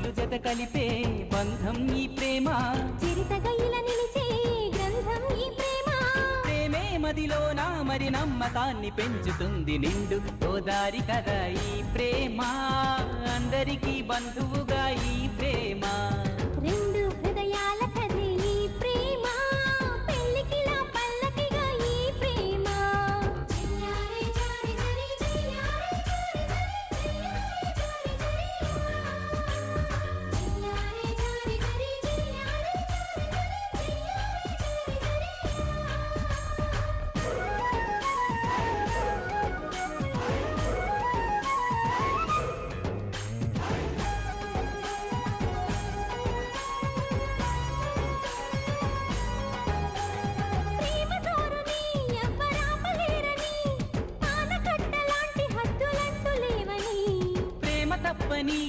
మనసులు జత కలిపే బంధం ఈ ప్రేమ, చిరుతగా ఇలా నిలిచే గ్రంథం ఈ ప్రేమ. ప్రేమే మదిలోన మరి నమ్మకాన్ని పెంచుతుంది నిండు గోదారి కదా ఈ ప్రేమ, అందరికీ బంధువుగా ఈ ప్రేమ. రెండు హృదయాల కథే ఈ ప్రేమ, పెళ్ళికిలా పల్లకిగా ఈ ప్రేమ. చెయ్యారే జారి జరి చెయ్యారే జారి జరి చెయ్యారే జారి జరి చెయ్యారే ప్రేమ తోరుని ఎవ్వరాపలేరని, ఆనకట్టలాంటి హద్దులంటూ లేవని. ప్రేమ తప్పని